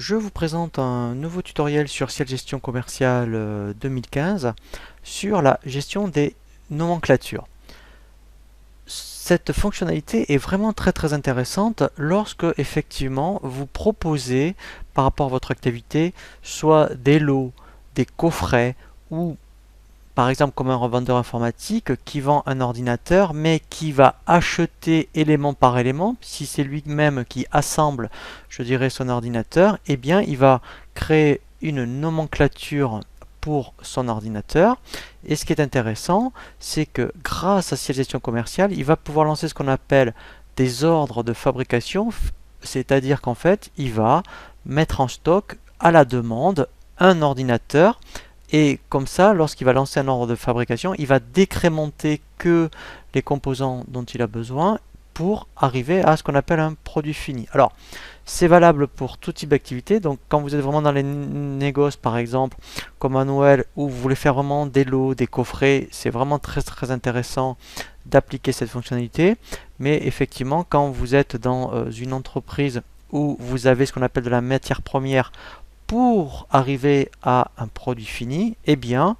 Je vous présente un nouveau tutoriel sur Ciel Gestion Commerciale 2015 sur la gestion des nomenclatures. Cette fonctionnalité est vraiment très intéressante lorsque effectivement vous proposez par rapport à votre activité soit des lots, des coffrets ou par exemple comme un revendeur informatique qui vend un ordinateur mais qui va acheter élément par élément. Si c'est lui-même qui assemble, je dirais, son ordinateur, eh bien il va créer une nomenclature pour son ordinateur. Et ce qui est intéressant, c'est que grâce à cette gestion commerciale, il va pouvoir lancer ce qu'on appelle des ordres de fabrication, c'est-à-dire qu'en fait, il va mettre en stock à la demande un ordinateur. Et comme ça, lorsqu'il va lancer un ordre de fabrication, il va décrémenter que les composants dont il a besoin pour arriver à ce qu'on appelle un produit fini. Alors, c'est valable pour tout type d'activité. Donc, quand vous êtes vraiment dans les négoces, par exemple, comme à Noël, où vous voulez faire vraiment des lots, des coffrets, c'est vraiment très intéressant d'appliquer cette fonctionnalité. Mais effectivement, quand vous êtes dans une entreprise où vous avez ce qu'on appelle de la matière première pour arriver à un produit fini, eh bien,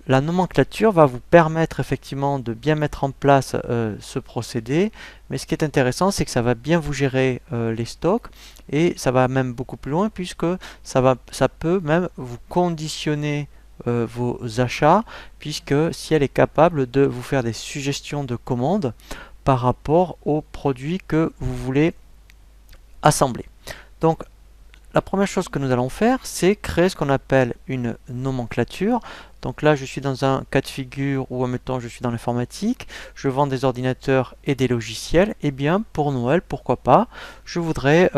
la nomenclature va vous permettre effectivement de bien mettre en place ce procédé. Mais ce qui est intéressant, c'est que ça va bien vous gérer les stocks et ça va même beaucoup plus loin puisque ça peut même vous conditionner vos achats, puisque si elle est capable de vous faire des suggestions de commandes par rapport aux produits que vous voulez assembler. Donc, la première chose que nous allons faire, c'est créer ce qu'on appelle une nomenclature. Donc là, je suis dans un cas de figure où, admettons, je suis dans l'informatique, je vends des ordinateurs et des logiciels. Et bien, pour Noël, pourquoi pas, je voudrais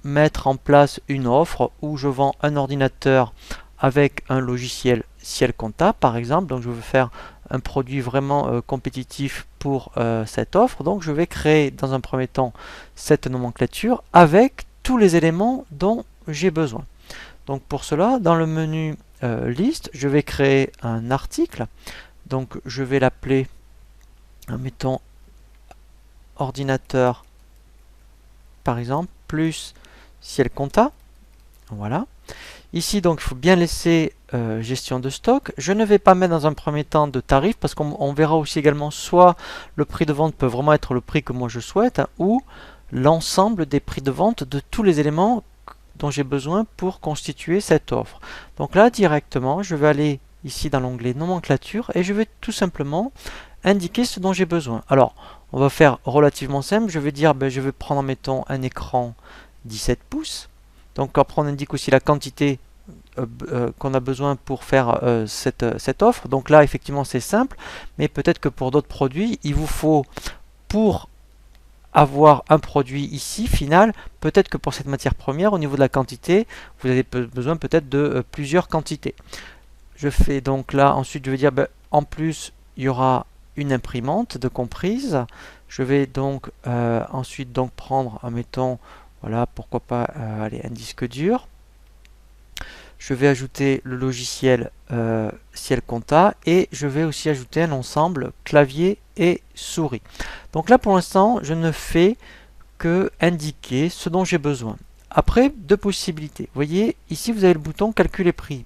mettre en place une offre où je vends un ordinateur avec un logiciel Ciel Compta, par exemple. Donc je veux faire un produit vraiment compétitif pour cette offre. Donc je vais créer dans un premier temps cette nomenclature avec tous les éléments dont j'ai besoin. Donc pour cela, dans le menu liste, je vais créer un article. Donc je vais l'appeler, mettons, ordinateur, par exemple, plus Ciel Compta. Voilà. Ici, donc, il faut bien laisser gestion de stock. Je ne vais pas mettre dans un premier temps de tarif parce qu'on verra aussi également soit le prix de vente peut vraiment être le prix que moi je souhaite, hein, ou l'ensemble des prix de vente de tous les éléments dont j'ai besoin pour constituer cette offre. Donc là, directement, je vais aller ici dans l'onglet nomenclature et je vais tout simplement indiquer ce dont j'ai besoin. Alors, on va faire relativement simple. Je vais dire, je vais prendre, mettons, un écran 17 pouces. Donc après, on indique aussi la quantité qu'on a besoin pour faire cette offre. Donc là, effectivement, c'est simple. Mais peut-être que pour d'autres produits, il vous faut, pour avoir un produit ici final, peut-être que pour cette matière première, au niveau de la quantité, vous avez besoin peut-être de plusieurs quantités. Je fais donc là, ensuite je vais dire, en plus, il y aura une imprimante de comprise. Je vais donc ensuite donc prendre, admettons, voilà, pourquoi pas allez, un disque dur. Je vais ajouter le logiciel Ciel Compta et je vais aussi ajouter un ensemble clavier et souris. Donc là pour l'instant je ne fais que indiquer ce dont j'ai besoin. Après, deux possibilités. Vous voyez ici vous avez le bouton calculer prix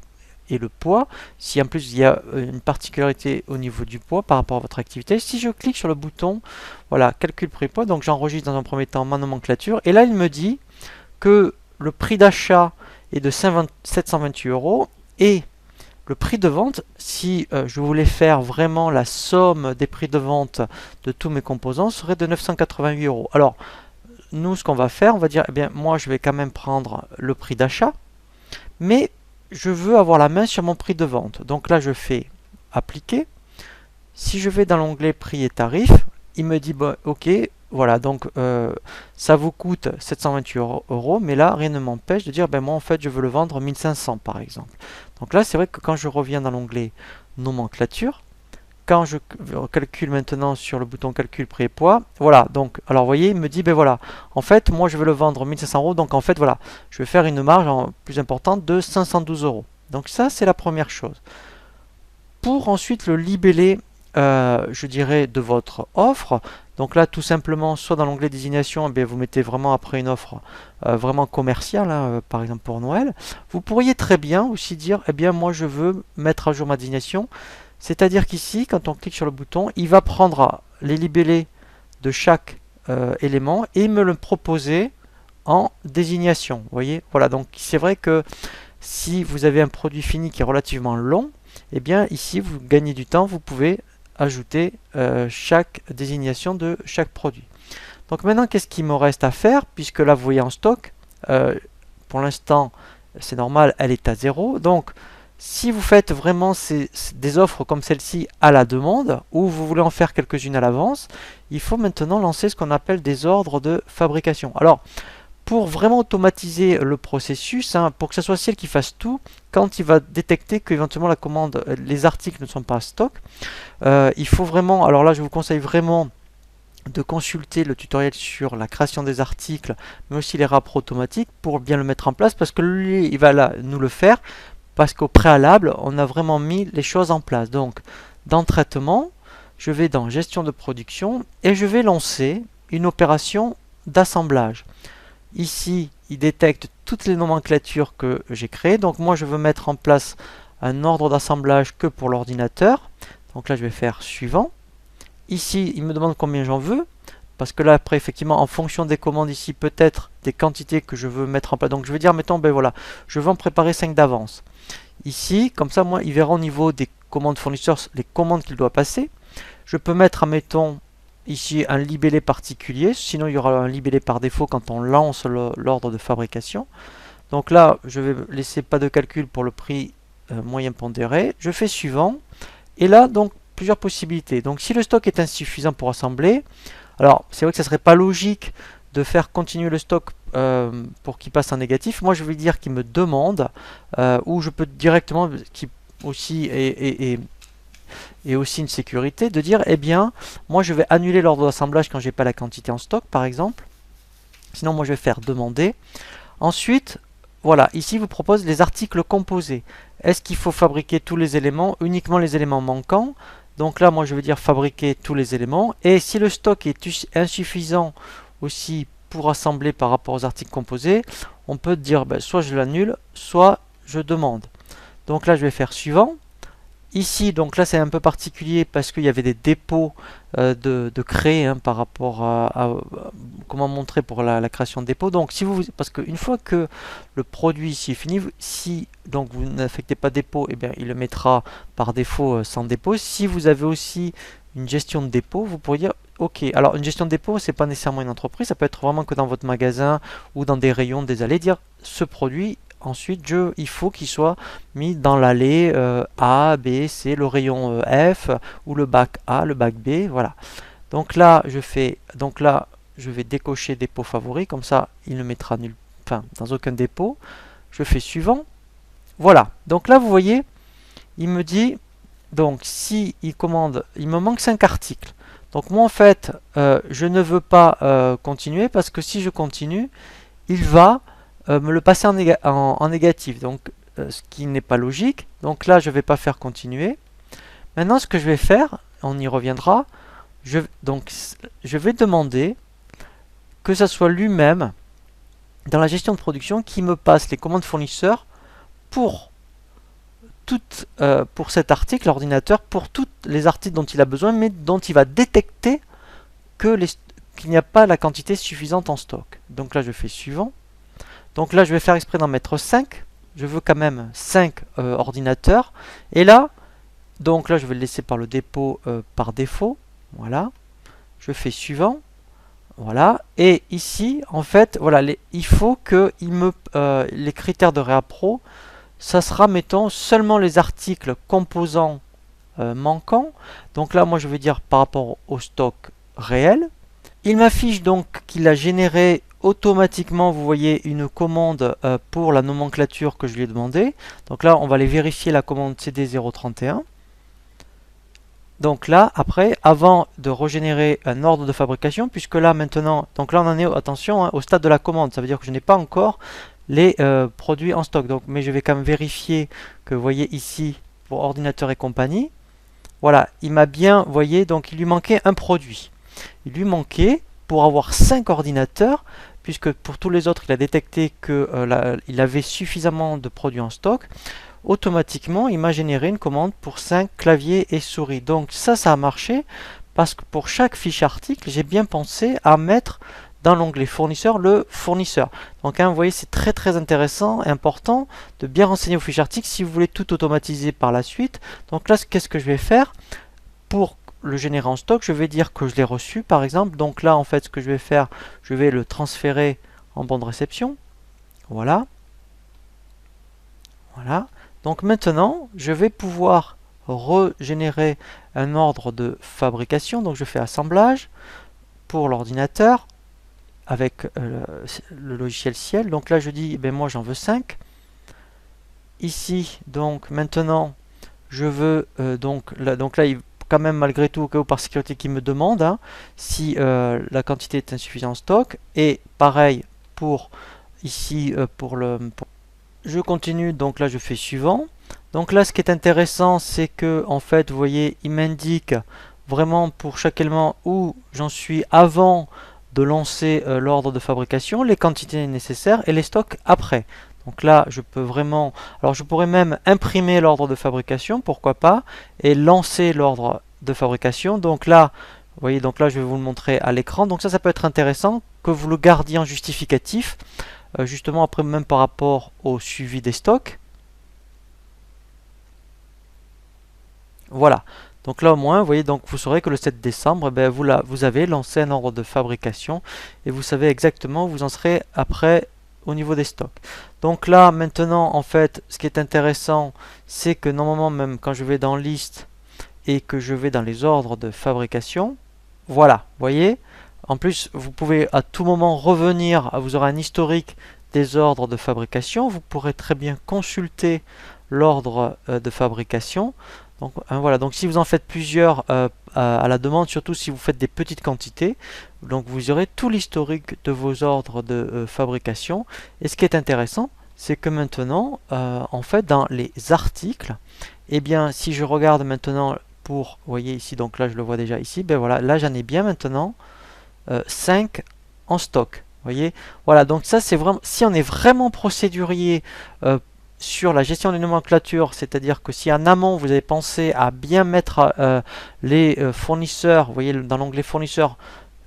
et le poids. Si en plus il y a une particularité au niveau du poids par rapport à votre activité, si je clique sur le bouton voilà calcul prix poids, donc j'enregistre dans un premier temps ma nomenclature et là il me dit que le prix d'achat est de 728 € et le prix de vente, si je voulais faire vraiment la somme des prix de vente de tous mes composants, serait de 988 €. Alors, nous, ce qu'on va faire, on va dire, eh bien, moi, je vais quand même prendre le prix d'achat, mais je veux avoir la main sur mon prix de vente. Donc là, je fais appliquer. Si je vais dans l'onglet prix et tarifs, il me dit, bon, ok, voilà, donc ça vous coûte 728 €, mais là, rien ne m'empêche de dire, moi, en fait, je veux le vendre 1500 par exemple. Donc là, c'est vrai que quand je reviens dans l'onglet nomenclature, quand je calcule maintenant sur le bouton calcul prix et poids, voilà, donc, alors vous voyez, il me dit, voilà, en fait, moi, je veux le vendre 1500 €, donc en fait, voilà, je vais faire une marge plus importante de 512 €. Donc ça, c'est la première chose. Pour ensuite le libeller, je dirais, de votre offre, Donc là, tout simplement, soit dans l'onglet désignation, eh bien, vous mettez vraiment après une offre vraiment commerciale, hein, par exemple pour Noël. Vous pourriez très bien aussi dire, eh bien, moi je veux mettre à jour ma désignation. C'est-à-dire qu'ici, quand on clique sur le bouton, il va prendre les libellés de chaque élément et me le proposer en désignation. Vous voyez, voilà. Donc c'est vrai que si vous avez un produit fini qui est relativement long, eh bien ici vous gagnez du temps, vous pouvez ajouter chaque désignation de chaque produit. Donc maintenant, qu'est-ce qu'il me reste à faire? Puisque là, vous voyez en stock, pour l'instant, c'est normal, elle est à 0. Donc, si vous faites vraiment des offres comme celle-ci à la demande, ou vous voulez en faire quelques-unes à l'avance, il faut maintenant lancer ce qu'on appelle des ordres de fabrication. Alors, pour vraiment automatiser le processus, hein, pour que ce soit celle qui fasse tout, quand il va détecter qu'éventuellement la commande, les articles ne sont pas à stock, il faut vraiment, alors là je vous conseille vraiment de consulter le tutoriel sur la création des articles, mais aussi les rapports automatiques pour bien le mettre en place, parce que lui, il va là, nous le faire, parce qu'au préalable, on a vraiment mis les choses en place. Donc, dans traitement, je vais dans gestion de production et je vais lancer une opération d'assemblage. Ici, il détecte toutes les nomenclatures que j'ai créées. Donc moi, je veux mettre en place un ordre d'assemblage que pour l'ordinateur. Donc là, je vais faire suivant. Ici, il me demande combien j'en veux. Parce que là, après, effectivement, en fonction des commandes ici, peut-être des quantités que je veux mettre en place. Donc je vais dire, mettons, ben voilà, je veux en préparer 5 d'avance. Ici, comme ça, moi, il verra au niveau des commandes fournisseurs les commandes qu'il doit passer. Je peux mettre, admettons, ici un libellé particulier, sinon il y aura un libellé par défaut quand on lance l'ordre de fabrication. Donc là, je vais laisser pas de calcul pour le prix moyen pondéré. Je fais suivant. Et là, donc, plusieurs possibilités. Donc si le stock est insuffisant pour assembler, alors c'est vrai que ça serait pas logique de faire continuer le stock pour qu'il passe en négatif. Moi, je vais dire qu'il me demande, ou je peux directement, qui aussi et aussi une sécurité, de dire, eh bien, moi je vais annuler l'ordre d'assemblage quand j'ai pas la quantité en stock, par exemple. Sinon, moi je vais faire demander. Ensuite, voilà, ici vous propose les articles composés. Est-ce qu'il faut fabriquer tous les éléments, uniquement les éléments manquants? Donc là, moi je vais dire fabriquer tous les éléments. Et si le stock est insuffisant aussi pour assembler par rapport aux articles composés, on peut dire ben, soit je l'annule, soit je demande. Donc là, je vais faire suivant. Ici, donc là c'est un peu particulier parce qu'il y avait des dépôts de créer hein, par rapport à comment montrer pour la création de dépôts. Donc si parce qu'une fois que le produit ici est fini, si donc vous n'affectez pas dépôt, eh bien il le mettra par défaut sans dépôt. Si vous avez aussi une gestion de dépôt, vous pourriez dire ok. Alors une gestion de dépôt, c'est pas nécessairement une entreprise, ça peut être vraiment que dans votre magasin ou dans des rayons, des allées, dire ce produit. Ensuite, il faut qu'il soit mis dans l'allée A, B, C, le rayon F ou le bac A, le bac B, voilà. Donc là, je vais décocher dépôt favori, comme ça, il ne mettra dans aucun dépôt. Je fais suivant. Voilà. Donc là, vous voyez, il me dit, donc si il commande, il me manque 5 articles. Donc moi, en fait, je ne veux pas continuer parce que si je continue, il va me le passer en négatif, donc ce qui n'est pas logique. Donc là, je ne vais pas faire continuer. Maintenant, ce que je vais faire, on y reviendra, je vais demander que ce soit lui-même, dans la gestion de production, qui me passe les commandes fournisseurs pour cet article, l'ordinateur, pour tous les articles dont il a besoin, mais dont il va détecter qu'il n'y a pas la quantité suffisante en stock. Donc là, je fais suivant. Donc là, je vais faire exprès d'en mettre 5. Je veux quand même 5 ordinateurs. Et là, donc là, je vais le laisser par le dépôt par défaut. Voilà. Je fais suivant. Voilà. Et ici, en fait, voilà, il faut que les critères de Réapro, ça sera, mettons, seulement les articles composants manquants. Donc là, moi, je vais dire par rapport au stock réel. Il m'affiche donc qu'il a généré automatiquement, vous voyez, une commande pour la nomenclature que je lui ai demandé. Donc là, on va aller vérifier la commande CD031. Donc là, après, avant de régénérer un ordre de fabrication, puisque là, maintenant, donc là, on en est, attention, hein, au stade de la commande. Ça veut dire que je n'ai pas encore les produits en stock. Donc, mais je vais quand même vérifier que, vous voyez ici, pour ordinateur et compagnie, voilà, il m'a bien, vous voyez, donc il lui manquait un produit. il lui manquait, pour avoir 5 ordinateurs, puisque pour tous les autres, il a détecté qu'il avait suffisamment de produits en stock, automatiquement, il m'a généré une commande pour 5 claviers et souris. Donc ça a marché, parce que pour chaque fiche article, j'ai bien pensé à mettre dans l'onglet fournisseur le fournisseur. Donc vous voyez, c'est très intéressant et important de bien renseigner vos fiches articles si vous voulez tout automatiser par la suite. Donc là, qu'est-ce que je vais faire pour le générer en stock? Je vais dire que je l'ai reçu par exemple. Donc là, en fait, ce que je vais faire, je vais le transférer en bon de réception. Voilà. Voilà. Donc maintenant, je vais pouvoir régénérer un ordre de fabrication. Donc je fais assemblage pour l'ordinateur avec le logiciel Ciel. Donc là, je dis, ben moi j'en veux 5. Ici, donc maintenant, je veux donc là, quand même, malgré tout, au cas où par sécurité qui me demande si la quantité est insuffisante en stock. Et pareil pour ici, je continue, donc là je fais suivant. Donc là, ce qui est intéressant, c'est que en fait, vous voyez, il m'indique vraiment pour chaque élément où j'en suis avant de lancer l'ordre de fabrication, les quantités nécessaires et les stocks après. Donc là, je peux vraiment... Alors, je pourrais même imprimer l'ordre de fabrication, pourquoi pas, et lancer l'ordre de fabrication. Donc là, vous voyez, donc là, je vais vous le montrer à l'écran. Donc ça peut être intéressant que vous le gardiez en justificatif, justement après, même par rapport au suivi des stocks. Voilà. Donc là au moins, vous voyez, donc vous saurez que le 7 décembre, ben, vous avez lancé un ordre de fabrication et vous savez exactement où vous en serez après au niveau des stocks. Donc là maintenant, en fait, ce qui est intéressant, c'est que normalement, même quand je vais dans liste et que je vais dans les ordres de fabrication, voilà, vous voyez. En plus, vous pouvez à tout moment revenir, vous aurez un historique des ordres de fabrication. Vous pourrez très bien consulter l'ordre de fabrication. Donc voilà, donc si vous en faites plusieurs à la demande, surtout si vous faites des petites quantités, donc vous aurez tout l'historique de vos ordres de fabrication. Et ce qui est intéressant, c'est que maintenant, en fait, dans les articles, eh bien, si je regarde maintenant pour, vous voyez ici, donc là je le vois déjà ici, ben voilà, là j'en ai bien maintenant 5 en stock. Vous voyez, voilà, donc ça c'est vraiment, si on est vraiment procédurier sur la gestion des nomenclatures, c'est-à-dire que si en amont vous avez pensé à bien mettre les fournisseurs, vous voyez dans l'onglet fournisseurs,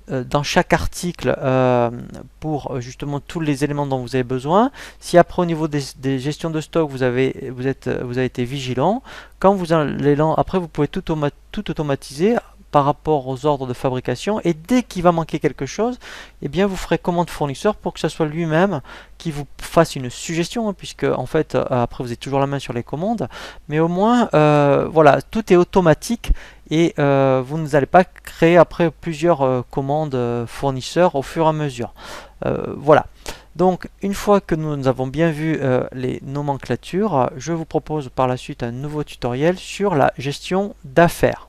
dans chaque article pour justement tous les éléments dont vous avez besoin. Si après au niveau des gestions de stock vous avez été vigilant, quand vous allez après vous pouvez tout automatiser par rapport aux ordres de fabrication, et dès qu'il va manquer quelque chose, eh bien vous ferez commande fournisseur pour que ce soit lui-même qui vous fasse une suggestion, puisque en fait après vous avez toujours la main sur les commandes, mais au moins voilà, tout est automatique et vous n'allez pas créer après plusieurs commandes fournisseurs au fur et à mesure. Voilà. Donc une fois que nous avons bien vu les nomenclatures, je vous propose par la suite un nouveau tutoriel sur la gestion d'affaires.